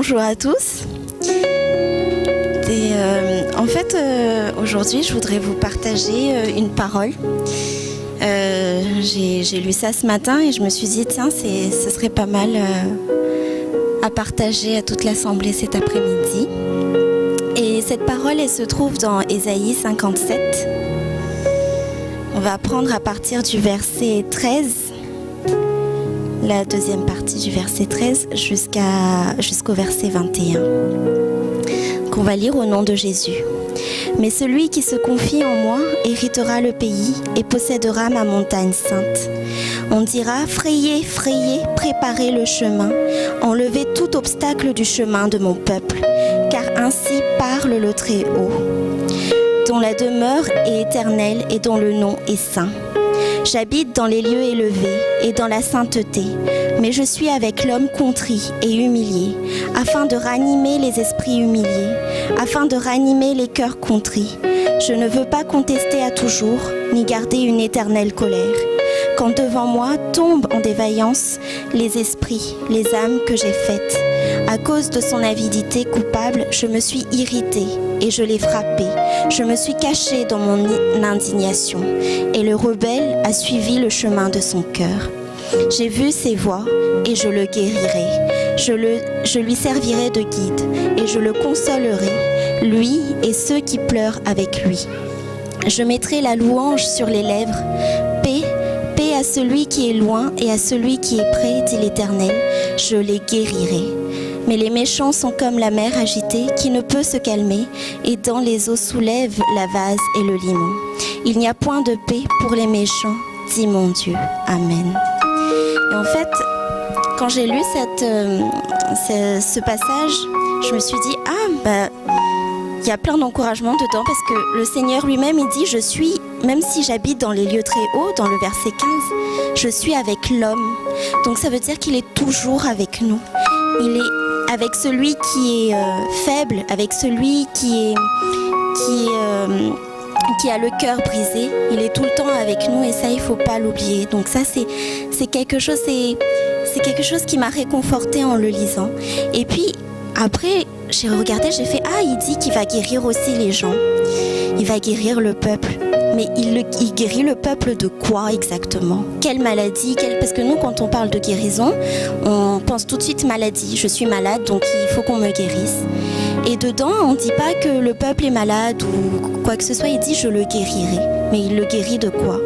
bonjour à tous. Aujourd'hui, je voudrais vous partager une parole. J'ai lu ça ce matin et je me suis dit, tiens, ce serait pas mal à partager à toute l'Assemblée cet après-midi. Et cette parole, elle se trouve dans Ésaïe 57. On va prendre à partir du verset 13, la deuxième partie du verset 13 jusqu'au verset 21, qu'on va lire au nom de Jésus. Mais celui qui se confie en moi héritera le pays et possédera ma montagne sainte. On dira, frayez, frayez, préparez le chemin, enlevez tout obstacle du chemin de mon peuple, car ainsi parle le Très-Haut, dont la demeure est éternelle et dont le nom est saint. J'habite dans les lieux élevés et dans la sainteté, mais je suis avec l'homme contrit et humilié, afin de ranimer les esprits humiliés, afin de ranimer les cœurs contrits. Je ne veux pas contester à toujours, ni garder une éternelle colère. Quand devant moi tombent en défaillance les esprits, les âmes que j'ai faites. À cause de son avidité coupable, je me suis irritée et je l'ai frappé. Je me suis cachée dans mon indignation et le rebelle a suivi le chemin de son cœur. J'ai vu ses voies et je le guérirai. Je lui servirai de guide et je le consolerai, lui et ceux qui pleurent avec lui. Je mettrai la louange sur les lèvres. Paix à celui qui est loin et à celui qui est près, dit l'Éternel. Je les guérirai. Mais les méchants sont comme la mer agitée qui ne peut se calmer et dans les eaux soulève la vase et le limon. Il n'y a point de paix pour les méchants, dit mon Dieu. Amen. Et en fait, quand j'ai lu ce passage, je me suis dit, il y a plein d'encouragements dedans parce que le Seigneur lui-même, il dit, je suis, même si j'habite dans les lieux très hauts, dans le verset 15, je suis avec l'homme. Donc ça veut dire qu'il est toujours avec nous. Il est avec celui qui est faible, avec celui qui a le cœur brisé. Il est tout le temps avec nous et ça, il ne faut pas l'oublier. Donc ça, c'est quelque chose qui m'a réconfortée en le lisant. Et puis, après, j'ai regardé, j'ai fait, il dit qu'il va guérir aussi les gens. Il va guérir le peuple. Mais il guérit le peuple de quoi exactement? Quelle maladie? Parce que nous, quand on parle de guérison, on pense tout de suite maladie. Je suis malade, donc il faut qu'on me guérisse. Et dedans, on ne dit pas que le peuple est malade ou quoi que ce soit. Il dit, je le guérirai. Mais il le guérit de quoi?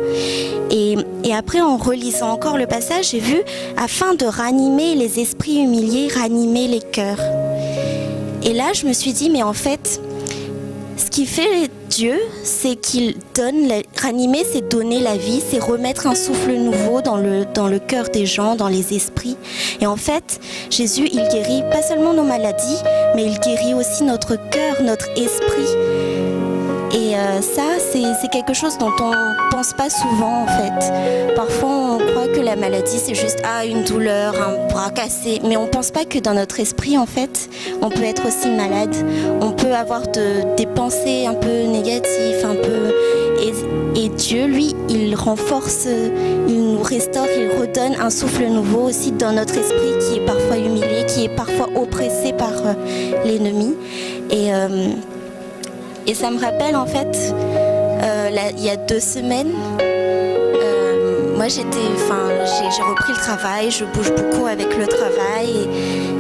Et après, en relisant encore le passage, j'ai vu, afin de ranimer les esprits humiliés, ranimer les cœurs. Et là, je me suis dit, mais en fait, ce qui fait Dieu, c'est qu'il donne, ranimer, c'est donner la vie, c'est remettre un souffle nouveau dans le cœur des gens, dans les esprits. Et en fait, Jésus, il guérit pas seulement nos maladies, mais il guérit aussi notre cœur, notre esprit. Et ça, c'est quelque chose dont on ne pense pas souvent en fait. Parfois, on croit que la maladie, c'est juste une douleur, un bras cassé. Mais on ne pense pas que dans notre esprit, en fait, on peut être aussi malade. On peut avoir des pensées un peu négatives, Et Dieu, lui, il renforce, il nous restaure, il redonne un souffle nouveau aussi dans notre esprit qui est parfois humilié, qui est parfois oppressé par l'ennemi. Et ça me rappelle en fait, il y a 2 semaines, moi j'ai repris le travail, je bouge beaucoup avec le travail.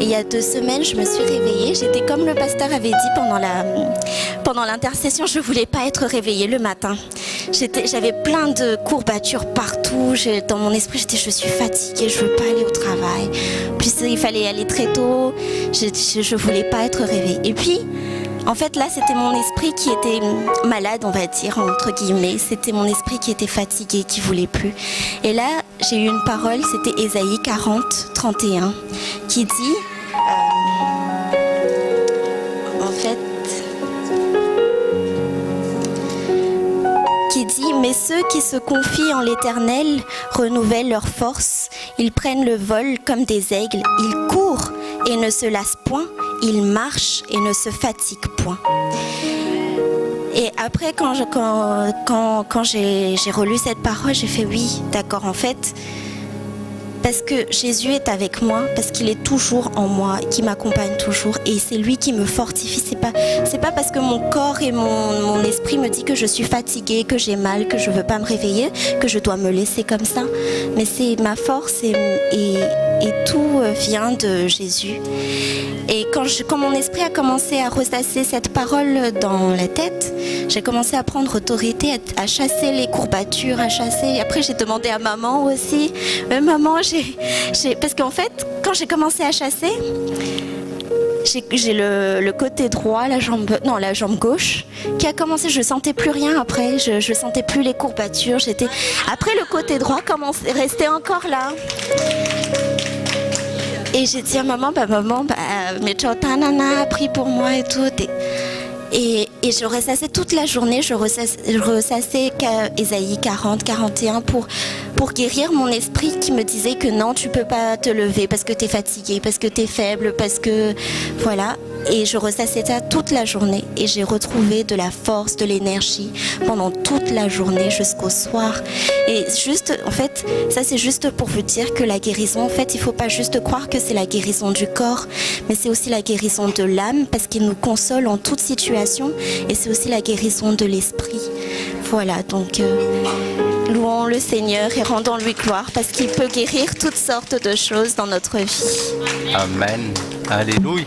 Et il y a 2 semaines, je me suis réveillée. J'étais comme le pasteur avait dit pendant l'intercession, je ne voulais pas être réveillée le matin. J'avais plein de courbatures partout. Dans mon esprit, je suis fatiguée, je ne veux pas aller au travail. Puis il fallait aller très tôt, je ne voulais pas être réveillée. Et puis, en fait, là, c'était mon esprit qui était malade, on va dire, entre guillemets. C'était mon esprit qui était fatigué, qui ne voulait plus. Et là, j'ai eu une parole, c'était Ésaïe 40, 31, qui dit, mais ceux qui se confient en l'Éternel renouvellent leur force. Ils prennent le vol comme des aigles. Ils courent et ne se lassent point. Ils marchent et ne se fatiguent point. Et après, quand j'ai relu cette parole, j'ai fait oui, d'accord, en fait. parce que Jésus est avec moi, parce qu'il est toujours en moi, qui m'accompagne toujours, et c'est lui qui me fortifie. C'est pas parce que mon corps et mon esprit me dit que je suis fatiguée, que j'ai mal, que je veux pas me réveiller, que je dois me laisser comme ça. Mais c'est ma force et tout vient de Jésus. Et quand mon esprit a commencé à ressasser cette parole dans la tête, j'ai commencé à prendre autorité, à chasser les courbatures, à chasser. Après, j'ai demandé à maman aussi. Maman, parce qu'en fait, quand j'ai commencé à chasser, j'ai le côté droit, la jambe gauche, qui a commencé. Je sentais plus rien après. Je sentais plus les courbatures. Après, le côté droit restait encore là. Et j'ai dit à maman, mais Nana a pris pour moi et tout. Et je ressassais toute la journée, je ressassais Ésaïe 40, 41 pour guérir mon esprit qui me disait que non, tu peux pas te lever parce que tu es fatigué, parce que tu es faible, parce que voilà. Et je ressassais ça toute la journée et j'ai retrouvé de la force, de l'énergie pendant toute la journée jusqu'au soir. Et juste, en fait, ça c'est juste pour vous dire que la guérison, en fait, il faut pas juste croire que c'est la guérison du corps, mais c'est aussi la guérison de l'âme parce qu'il nous console en toute situation et c'est aussi la guérison de l'esprit. Voilà, donc louons le Seigneur et rendons-lui gloire parce qu'il peut guérir toutes sortes de choses dans notre vie. Amen. Alléluia.